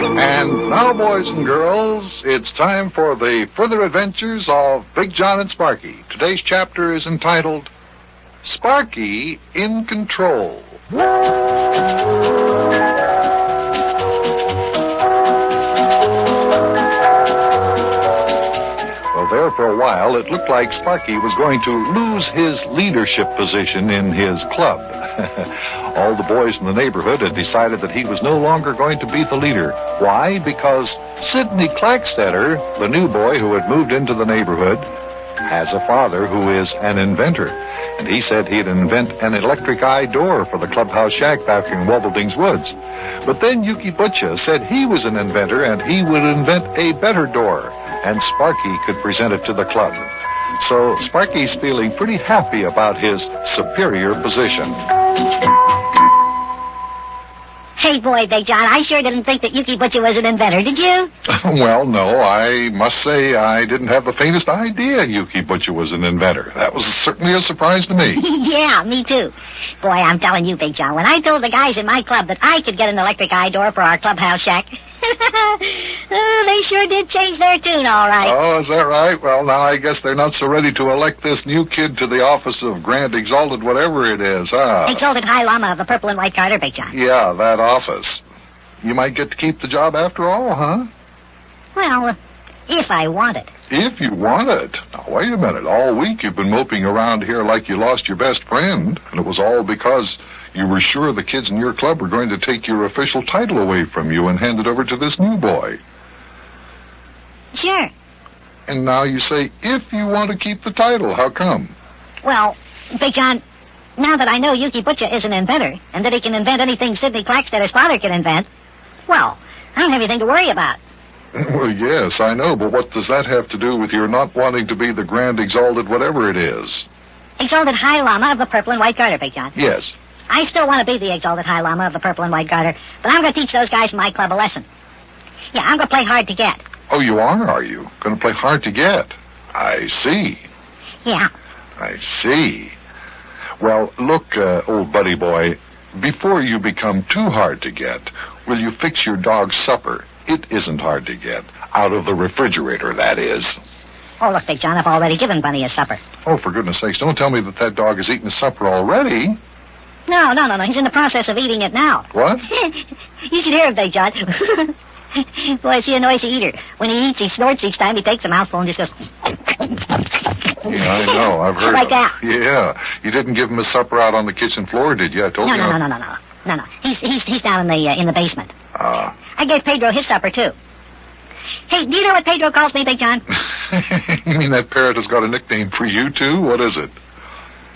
And now, boys and girls, it's time for the further adventures of Big Jon and Sparkie. Today's chapter is entitled, Sparkie in Control. Well, there for a while, it looked like Sparkie was going to lose his leadership position in his club. All the boys in the neighborhood had decided that he was no longer going to be the leader. Why? Because Sidney Clackstetter, the new boy who had moved into the neighborhood, has a father who is an inventor. And he said he'd invent an electric eye door for the clubhouse shack back in Wobbleding's Woods. But then Yuki Butcha said he was an inventor and he would invent a better door, and Sparkie could present it to the club. So Sparkie's feeling pretty happy about his superior position. Hey, boy, Big Jon, I sure didn't think that Yuki Butcha was an inventor, did you? Well, no, I must say I didn't have the faintest idea Yuki Butcha was an inventor. That was certainly a surprise to me. Yeah, me too. Boy, I'm telling you, Big Jon, when I told the guys in my club that I could get an electric eye door for our clubhouse shack, they sure did change their tune, all right. Oh, is that right? Well, now I guess they're not so ready to elect this new kid to the office of Grand Exalted whatever it is, huh? Exalted High Llama of the Purple and White Garter, Big Jon. Yeah, that office. You might get to keep the job after all, huh? Well, if I want it. If you want it. Now, wait a minute. All week you've been moping around here like you lost your best friend, and it was all because you were sure the kids in your club were going to take your official title away from you and hand it over to this new boy. Sure. And now you say, if you want to keep the title, how come? Well, Big Jon, now that I know Yuki Butcha is an inventor, and that he can invent anything Sidney Clackstetter's father can invent, well, I don't have anything to worry about. Well, yes, I know, but what does that have to do with your not wanting to be the Grand Exalted whatever it is? Exalted High Llama of the Purple and White Garter, Big Jon. Yes. I still want to be the Exalted High Llama of the Purple and White Garter, but I'm going to teach those guys in my club a lesson. Yeah, I'm going to play hard to get. Oh, you are you? Going to play hard to get? I see. Yeah. I see. Well, look, old buddy boy, before you become too hard to get, will you fix your dog's supper? It isn't hard to get. Out of the refrigerator, that is. Oh, look, Big Jon, I've already given Bunny his supper. Oh, for goodness sakes, don't tell me that dog has eaten his supper already. No. He's in the process of eating it now. What? You should hear him, Big Jon. Boy, is he a noisy eater. When he eats, he snorts each time he takes a mouthful and just goes... Yeah, I know. I've heard like him. that. Yeah. You didn't give him his supper out on the kitchen floor, did you? I told you. No. He's down in the basement. I gave Pedro his supper, too. Hey, do you know what Pedro calls me, Big Jon? You mean that parrot has got a nickname for you, too? What is it?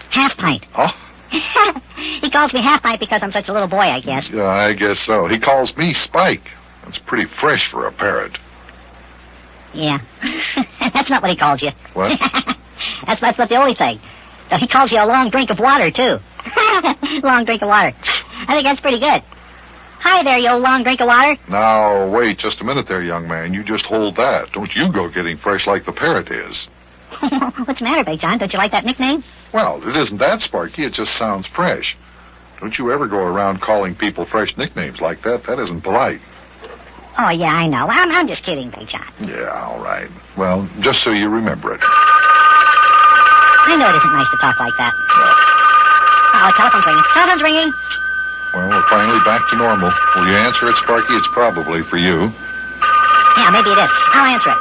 Half Pint. Huh? He calls me Half Pint because I'm such a little boy, I guess. Yeah, I guess so. He calls me Spike. That's pretty fresh for a parrot. Yeah. That's not what he calls you. What? That's not the only thing. So he calls you a long drink of water, too. Long drink of water. I think that's pretty good. Hi there, you old long drink of water. Now, wait just a minute there, young man. You just hold that. Don't you go getting fresh like the parrot is. What's the matter, Big Jon? Don't you like that nickname? Well, it isn't that, Sparkie. It just sounds fresh. Don't you ever go around calling people fresh nicknames like that. That isn't polite. Oh, yeah, I know. I'm just kidding, Big Jon. Yeah, all right. Well, just so you remember it. I know it isn't nice to talk like that. Oh, telephone's ringing. Telephone's ringing. Well, we're finally back to normal. Will you answer it, Sparkie? It's probably for you. Yeah, maybe it is. I'll answer it.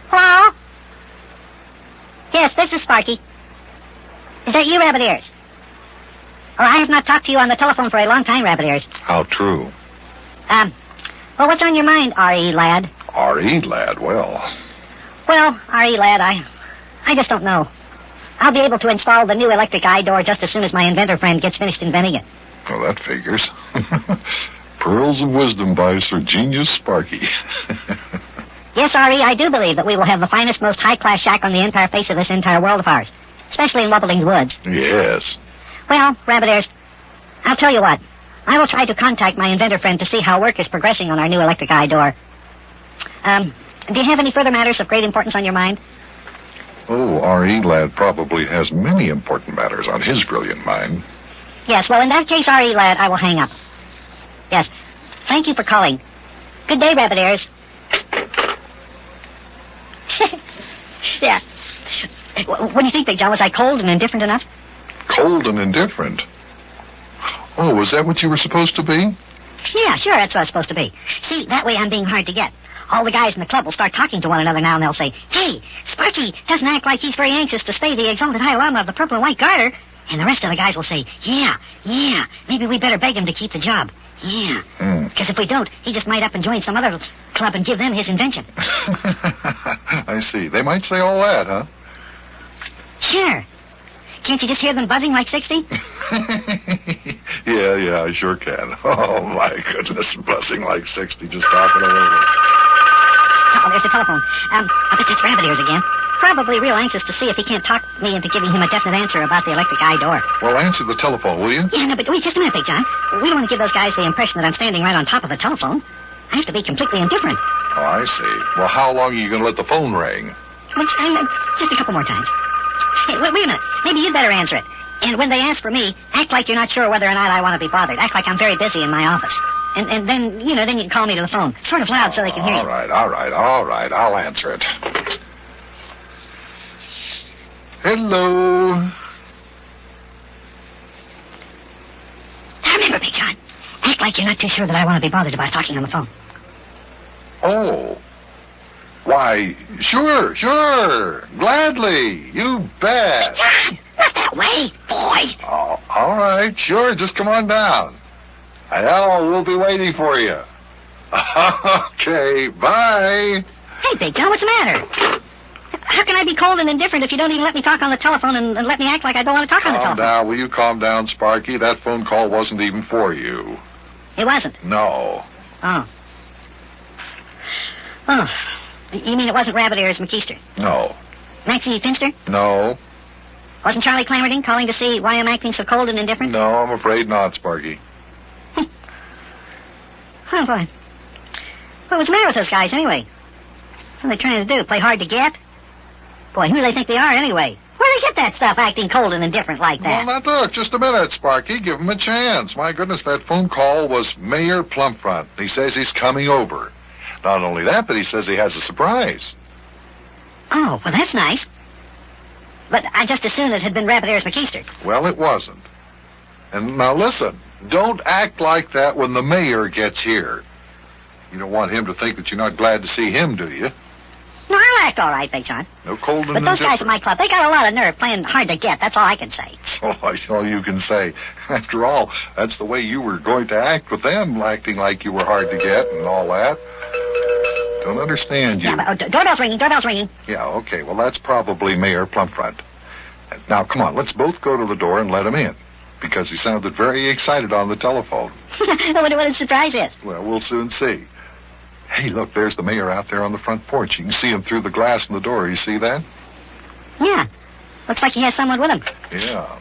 Hello? Yes, this is Sparkie. Is that you, Rabbit Ears? Well, I have not talked to you on the telephone for a long time, Rabbit Ears. How true. Well, what's on your mind, R.E. lad? R.E. lad, well. Well, R.E. lad, I just don't know. I'll be able to install the new electric eye door just as soon as my inventor friend gets finished inventing it. Well, that figures. Pearls of Wisdom by Sir Genius Sparkie. Yes, R.E., I do believe that we will have the finest, most high-class shack on the entire face of this entire world of ours, especially in Wobbleding's Woods. Yes. Well, Rabbit Ears, I'll tell you what. I will try to contact my inventor friend to see how work is progressing on our new electric eye door. Do you have any further matters of great importance on your mind? Oh, R.E. lad probably has many important matters on his brilliant mind. Yes, well, in that case, R.E. lad, I will hang up. Yes. Thank you for calling. Good day, rabbit ears. Yeah. What do you think, Big John? Was I cold and indifferent enough? Cold and indifferent? Oh, was that what you were supposed to be? Yeah, sure, that's what I was supposed to be. See, that way I'm being hard to get. All the guys in the club will start talking to one another now, and they'll say, "Hey, Sparkie doesn't act like he's very anxious to stay the exalted High Lama of the Purple and White Garter." And the rest of the guys will say, "Yeah, maybe we better beg him to keep the job. Yeah, because if we don't, he just might up and join some other club and give them his invention." I see. They might say all that, huh? Sure. Can't you just hear them buzzing like 60? Yeah, I sure can. Oh, my goodness, buzzing like 60, just talking over it. Oh, there's the telephone. I bet that's Rabbit Ears again. Probably real anxious to see if he can't talk me into giving him a definite answer about the electric eye door. Well, answer the telephone, will you? Yeah, no, but wait just a minute, Big John. We don't want to give those guys the impression that I'm standing right on top of the telephone. I have to be completely indifferent. Oh, I see. Well, how long are you going to let the phone ring? Just a couple more times. Hey, wait a minute. Maybe you'd better answer it. And when they ask for me, act like you're not sure whether or not I want to be bothered. Act like I'm very busy in my office. And then, then you can call me to the phone. Sort of loud so they can hear you. All right. I'll answer it. Hello. Now remember, Big John, act like you're not too sure that I want to be bothered about talking on the phone. Oh. Why, sure. Gladly. You bet. Big John, not that way, boy. Oh, all right, sure. Just come on down. Hello, we'll be waiting for you. Okay, bye. Hey, Big John, what's the matter? How can I be cold and indifferent if you don't even let me talk on the telephone and let me act like I don't want to talk on the telephone? Calm down. Will you calm down, Sparkie? That phone call wasn't even for you. It wasn't? No. Oh. You mean it wasn't Rabbit Ears McKeester? No. Maxie Finster? No. Wasn't Charlie Clamerding calling to see why I'm acting so cold and indifferent? No, I'm afraid not, Sparkie. Oh, boy. What's the matter with those guys, anyway? What are they trying to do, play hard to get? Boy, who do they think they are, anyway? Where do they get that stuff, acting cold and indifferent like that? Well, now, look, just a minute, Sparkie. Give him a chance. My goodness, that phone call was Mayor Plumpfront. He says he's coming over. Not only that, but he says he has a surprise. Oh, well, that's nice. But I just assumed it had been Rabbit Ears McKeester. Well, it wasn't. And now listen, don't act like that when the mayor gets here. You don't want him to think that you're not glad to see him, do you? No, I'll act all right, Big John. No cold and But those guys at my club, they got a lot of nerve playing hard to get. That's all I can say. Oh, that's all you can say. After all, that's the way you were going to act with them, acting like you were hard to get and all that. Don't understand you. Yeah, but, doorbell's ringing. Yeah, okay. Well, that's probably Mayor Plumpfront. Now, come on, let's both go to the door and let him in. Because he sounded very excited on the telephone. I wonder what his surprise is. Well, we'll soon see. Hey, look, there's the mayor out there on the front porch. You can see him through the glass in the door. You see that? Yeah. Looks like he has someone with him. Yeah.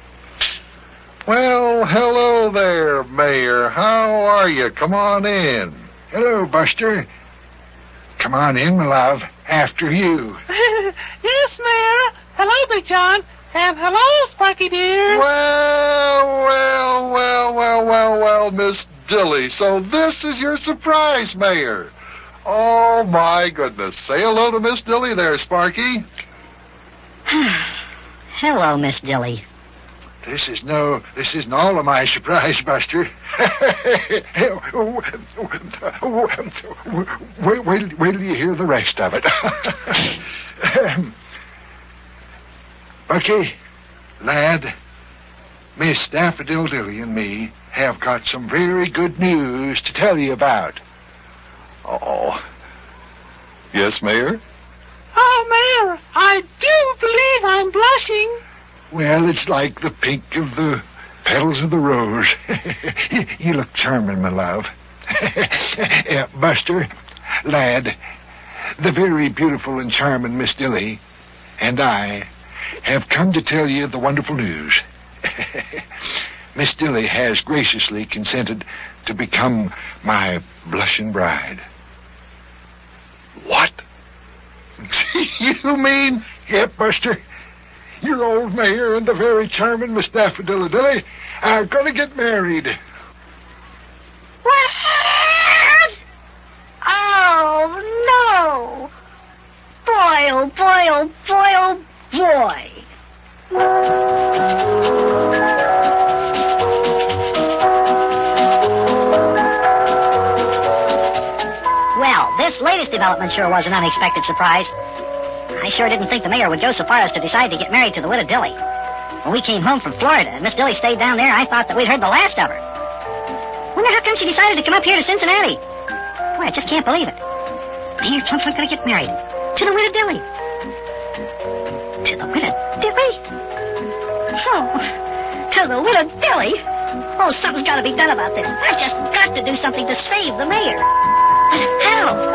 Well, hello there, Mayor. How are you? Come on in. Hello, Buster. Come on in, my love. After you. Yes, Mayor. Hello, Big John. And hello, Sparkie dear. Well, Miss Dilly. So this is your surprise, Mayor. Oh, my goodness. Say hello to Miss Dilly there, Sparkie. Hello, Miss Dilly. This isn't all of my surprise, Buster. Wait till you hear the rest of it. Bucky, lad, Miss Daffodil Dilly and me have got some very good news to tell you about. Uh-oh. Yes, Mayor? Oh, Mayor, I do believe I'm blushing. Well, it's like the pink of the petals of the rose. You look charming, my love. Buster, lad, the very beautiful and charming Miss Dilly and I have come to tell you the wonderful news. Miss Dilly has graciously consented to become my blushing bride. What? You mean? Yep, Buster. Your old mayor and the very charming Miss Daffodil Dilly are going to get married. What? this latest development sure was an unexpected surprise. I sure didn't think the mayor would go so far as to decide to get married to the widow Dilly. When we came home from Florida and Miss Dilly stayed down there, I thought that we'd heard the last of her. Wonder how come she decided to come up here to Cincinnati. Boy, I just can't believe it. Mayor Trump's not going to get married to the widow Dilly. To the widow Dilly? Oh, to the widow Dilly? Oh, something's got to be done about this. I've just got to do something to save the mayor. But how?